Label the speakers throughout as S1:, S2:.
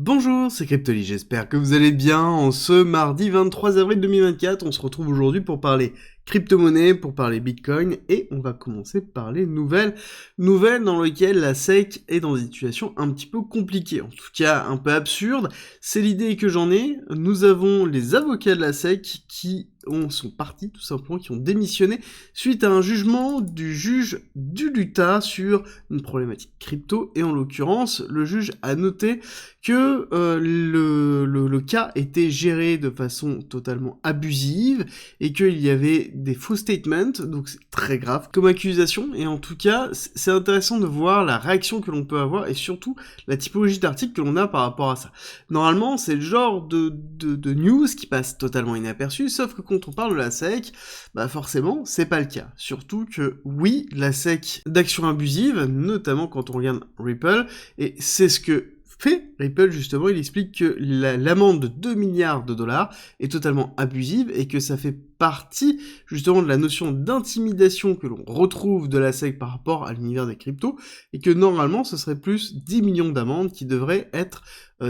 S1: Bonjour, c'est Cryptoly, j'espère que vous allez bien. En ce mardi 23 avril 2024, on se retrouve aujourd'hui pour parler crypto-monnaie, pour parler Bitcoin, et on va commencer par les nouvelles dans lesquelles la SEC est dans une situation un petit peu compliquée, en tout cas un peu absurde. C'est l'idée que j'en ai. Nous avons les avocats de la SEC qui sont partis tout simplement, qui ont démissionné suite à un jugement du juge du Utah sur une problématique crypto, et en l'occurrence, le juge a noté que le cas était géré de façon totalement abusive et qu'il y avait des faux statements, donc c'est très grave comme accusation, et en tout cas, c'est intéressant de voir la réaction que l'on peut avoir et surtout la typologie d'articles que l'on a par rapport à ça. Normalement, c'est le genre de news qui passe totalement inaperçu, sauf que quand on parle de la SEC, bah forcément, c'est pas le cas. Surtout que, oui, la SEC d'actions abusives, notamment quand on regarde Ripple, et c'est ce que fait Ripple, justement, il explique que l'amende de 2 milliards de dollars est totalement abusive et que ça fait partie justement de la notion d'intimidation que l'on retrouve de la SEC par rapport à l'univers des cryptos, et que normalement ce serait plus 10 millions d'amendes qui devraient être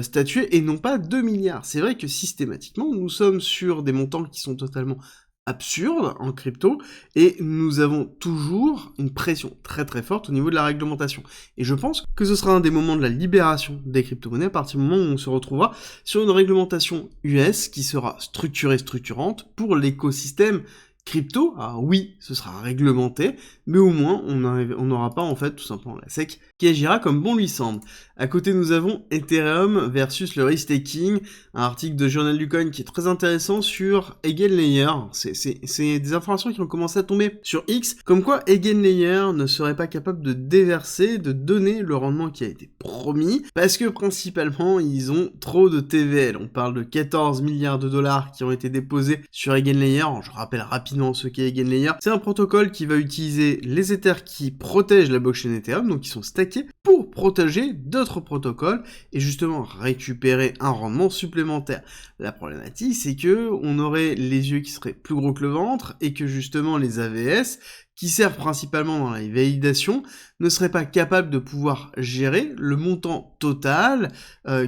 S1: statuées et non pas 2 milliards. C'est vrai que systématiquement nous sommes sur des montants qui sont totalement absurde en crypto, et nous avons toujours une pression très très forte au niveau de la réglementation. Et je pense que ce sera un des moments de la libération des crypto-monnaies à partir du moment où on se retrouvera sur une réglementation US qui sera structurante pour l'écosystème crypto. Alors oui, ce sera réglementé, mais au moins on n'aura pas en fait tout simplement la SEC qui agira comme bon lui semble. À côté, nous avons Ethereum versus le restaking, un article de Journal du Coin qui est très intéressant sur Eigenlayer. C'est des informations qui ont commencé à tomber sur X, comme quoi Eigenlayer ne serait pas capable de déverser, de donner le rendement qui a été promis, parce que principalement, ils ont trop de TVL. On parle de 14 milliards de dollars qui ont été déposés sur Eigenlayer. Je rappelle rapidement ce qu'est Eigenlayer. C'est un protocole qui va utiliser les Ethers qui protègent la blockchain Ethereum, donc qui sont stackés pour protéger d'autres protocoles et justement récupérer un rendement supplémentaire. La problématique, c'est que on aurait les yeux qui seraient plus gros que le ventre et que justement les AVS, qui servent principalement dans la validation, ne seraient pas capables de pouvoir gérer le montant total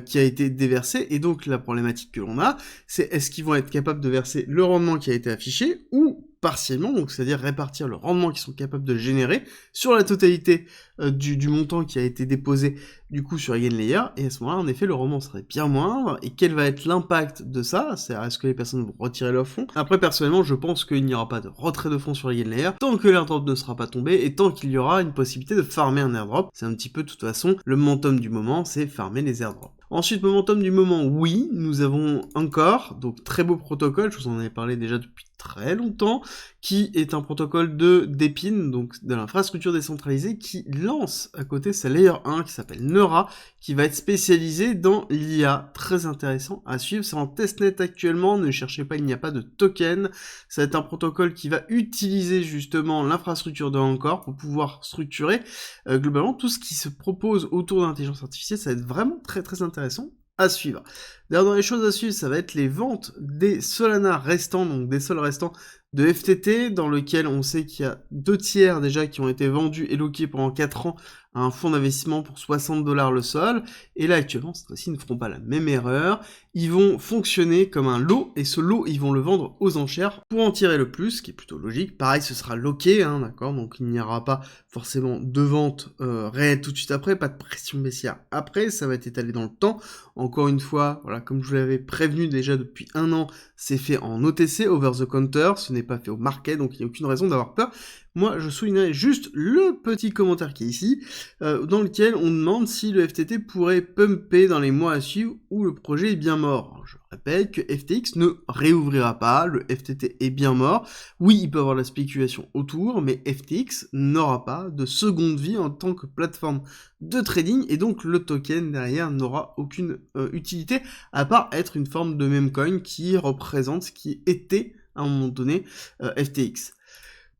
S1: qui a été déversé. Et donc la problématique que l'on a, c'est est-ce qu'ils vont être capables de verser le rendement qui a été affiché ou partiellement, donc c'est-à-dire répartir le rendement qu'ils sont capables de générer sur la totalité du montant qui a été déposé du coup sur Eigenlayer, et à ce moment-là, en effet, le rendement serait bien moindre, et quel va être l'impact de ça? C'est-à-dire, est-ce que les personnes vont retirer leurs fonds? Après, personnellement, je pense qu'il n'y aura pas de retrait de fonds sur Eigenlayer, tant que l'airdrop ne sera pas tombé, et tant qu'il y aura une possibilité de farmer un airdrop. C'est un petit peu, de toute façon, le momentum du moment, c'est farmer les airdrops. Ensuite, momentum du moment, oui, nous avons encore, donc très beau protocole, je vous en avais parlé déjà depuis très longtemps, qui est un protocole d'Epin, donc de l'infrastructure décentralisée, qui lance à côté sa Layer 1 qui s'appelle Neura, qui va être spécialisée dans l'IA. Très intéressant à suivre, c'est en testnet actuellement, ne cherchez pas, il n'y a pas de token, ça va être un protocole qui va utiliser justement l'infrastructure de Anchor pour pouvoir structurer globalement tout ce qui se propose autour de l'intelligence artificielle. Ça va être vraiment très très intéressant à suivre. D'ailleurs, dans les choses à suivre, ça va être les ventes des Solana restants, donc des sols restants de FTT, dans lequel on sait qu'il y a 2 tiers déjà qui ont été vendus et loqués pendant 4 ans à un fonds d'investissement pour 60 $ le sol, et là actuellement, cette fois-ci, ils ne feront pas la même erreur, ils vont fonctionner comme un lot, et ce lot, ils vont le vendre aux enchères pour en tirer le plus, ce qui est plutôt logique. Pareil, ce sera loqué, d'accord, donc il n'y aura pas forcément de vente réelle tout de suite après, pas de pression baissière après, ça va être étalé dans le temps. Encore une fois, voilà, comme je vous l'avais prévenu déjà depuis 1 an, c'est fait en OTC, over the counter, ce n'est pas fait au market, donc il n'y a aucune raison d'avoir peur. Moi, je soulignerai juste le petit commentaire qui est ici, dans lequel on demande si le FTT pourrait pumper dans les mois à suivre ou le projet est bien mort. Alors, je répète que FTX ne réouvrira pas, le FTT est bien mort. Oui, il peut y avoir de la spéculation autour, mais FTX n'aura pas de seconde vie en tant que plateforme de trading, et donc le token derrière n'aura aucune utilité, à part être une forme de meme coin qui représente ce qui était à un moment donné FTX.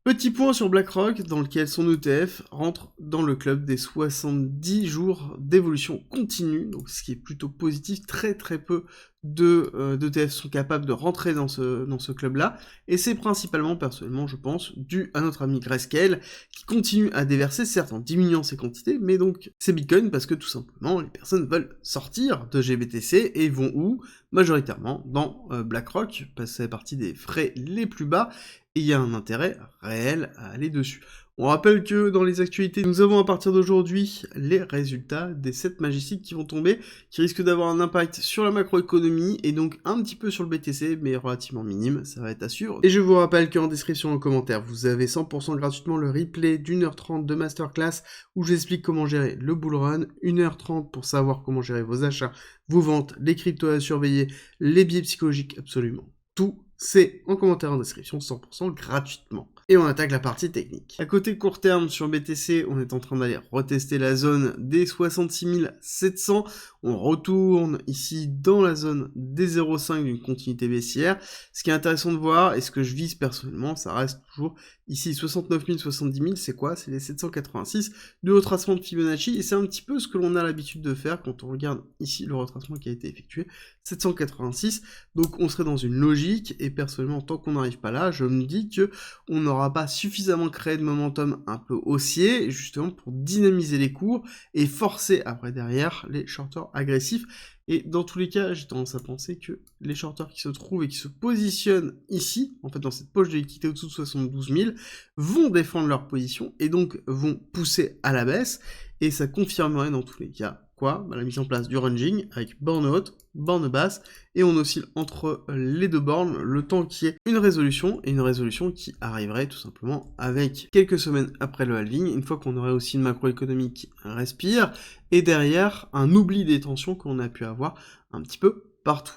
S1: Petit point sur BlackRock, dans lequel son ETF rentre dans le club des 70 jours d'évolution continue, donc ce qui est plutôt positif. Très peu d'ETF sont capables de rentrer dans ce club-là, et c'est principalement, personnellement, je pense, dû à notre ami Grayscale, qui continue à déverser, certes en diminuant ses quantités, mais donc ses bitcoins, parce que tout simplement, les personnes veulent sortir de GBTC, et vont où? Majoritairement dans BlackRock, parce que ça fait partie des frais les plus bas, et il y a un intérêt réel à aller dessus. On rappelle que dans les actualités, nous avons à partir d'aujourd'hui les résultats des 7 magistiques qui vont tomber, qui risquent d'avoir un impact sur la macroéconomie et donc un petit peu sur le BTC, mais relativement minime, ça va être à suivre. Et je vous rappelle qu'en description en commentaire, vous avez 100% gratuitement le replay d'1h30 de masterclass où j'explique comment gérer le bull run, 1h30 pour savoir comment gérer vos achats, vos ventes, les cryptos à surveiller, les biais psychologiques, absolument tout. C'est en commentaire en description, 100% gratuitement. Et on attaque la partie technique. À côté court terme, sur BTC, on est en train d'aller retester la zone des 66 700. On retourne ici dans la zone des 0,5 d'une continuité baissière. Ce qui est intéressant de voir, et ce que je vise personnellement, ça reste toujours ici 69 000, 70 000, c'est quoi? C'est les 786 du retracement de Fibonacci, et c'est un petit peu ce que l'on a l'habitude de faire quand on regarde ici le retracement qui a été effectué, 786, donc on serait dans une logique, et personnellement, tant qu'on n'arrive pas là, je me dis que on n'aura pas suffisamment créé de momentum un peu haussier, justement pour dynamiser les cours, et forcer après derrière les shorters agressifs. Et dans tous les cas, j'ai tendance à penser que les shorters qui se trouvent et qui se positionnent ici, en fait dans cette poche de liquidité au-dessous de 72 000, vont défendre leur position et donc vont pousser à la baisse, et ça confirmerait dans tous les cas quoi? La mise en place du ranging avec borne haute, borne basse, et on oscille entre les deux bornes le temps qu'il y ait une résolution, et une résolution qui arriverait tout simplement avec quelques semaines après le halving, une fois qu'on aurait aussi une macroéconomie qui respire, et derrière un oubli des tensions qu'on a pu avoir un petit peu partout.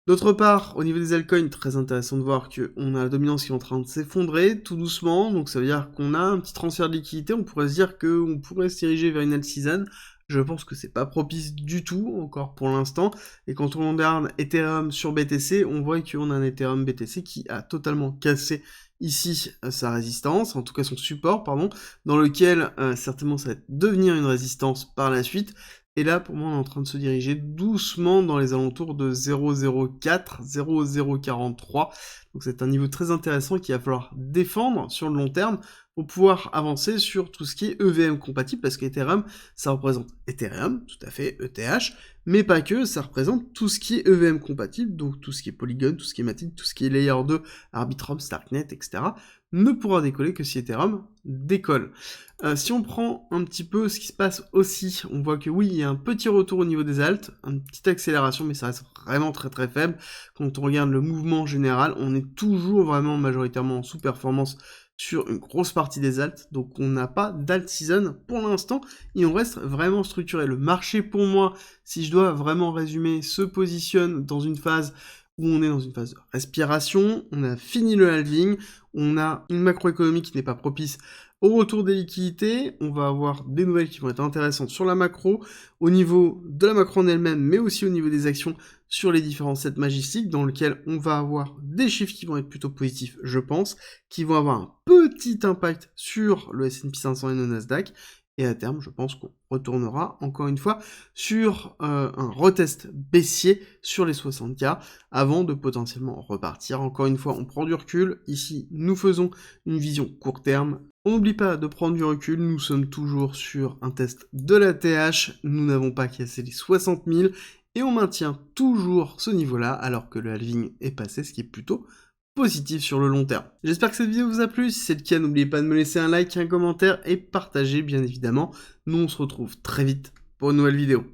S1: D'autre part, au niveau des altcoins, très intéressant de voir qu'on a la dominance qui est en train de s'effondrer tout doucement, donc ça veut dire qu'on a un petit transfert de liquidité, on pourrait se dire qu'on pourrait se diriger vers une alt season. Je pense que c'est pas propice du tout, encore pour l'instant, et quand on regarde Ethereum sur BTC, on voit qu'on a un Ethereum BTC qui a totalement cassé ici sa résistance, en tout cas son support, pardon, dans lequel certainement ça va devenir une résistance par la suite, et là pour moi on est en train de se diriger doucement dans les alentours de 0,04, 0,043, donc c'est un niveau très intéressant qu'il va falloir défendre sur le long terme, pour pouvoir avancer sur tout ce qui est EVM compatible, parce qu'Ethereum, ça représente Ethereum, tout à fait, ETH, mais pas que, ça représente tout ce qui est EVM compatible, donc tout ce qui est Polygon, tout ce qui est Matic, tout ce qui est Layer 2, Arbitrum, Starknet, etc., ne pourra décoller que si Ethereum décolle. Si on prend un petit peu ce qui se passe aussi, on voit que oui, il y a un petit retour au niveau des alts, une petite accélération, mais ça reste vraiment très faible. Quand on regarde le mouvement général, on est toujours vraiment majoritairement en sous-performance sur une grosse partie des alts, donc on n'a pas d'alt season pour l'instant, et on reste vraiment structuré. Le marché, pour moi, si je dois vraiment résumer, se positionne dans une phase où on est dans une phase de respiration, on a fini le halving, on a une macroéconomie qui n'est pas propice au retour des liquidités, on va avoir des nouvelles qui vont être intéressantes sur la macro, au niveau de la macro en elle-même, mais aussi au niveau des actions sur les différents sets magistiques, dans lesquels on va avoir des chiffres qui vont être plutôt positifs, je pense, qui vont avoir un petit impact sur le S&P 500 et le Nasdaq, et à terme, je pense qu'on retournera, encore une fois, sur un retest baissier sur les 60K, avant de potentiellement repartir. Encore une fois, on prend du recul. Ici, nous faisons une vision court terme. On n'oublie pas de prendre du recul, nous sommes toujours sur un test de la TH, nous n'avons pas cassé les 60 000, et on maintient toujours ce niveau-là, alors que le halving est passé, ce qui est plutôt positif sur le long terme. J'espère que cette vidéo vous a plu, si c'est le cas, n'oubliez pas de me laisser un like, un commentaire, et partager bien évidemment. Nous on se retrouve très vite pour une nouvelle vidéo.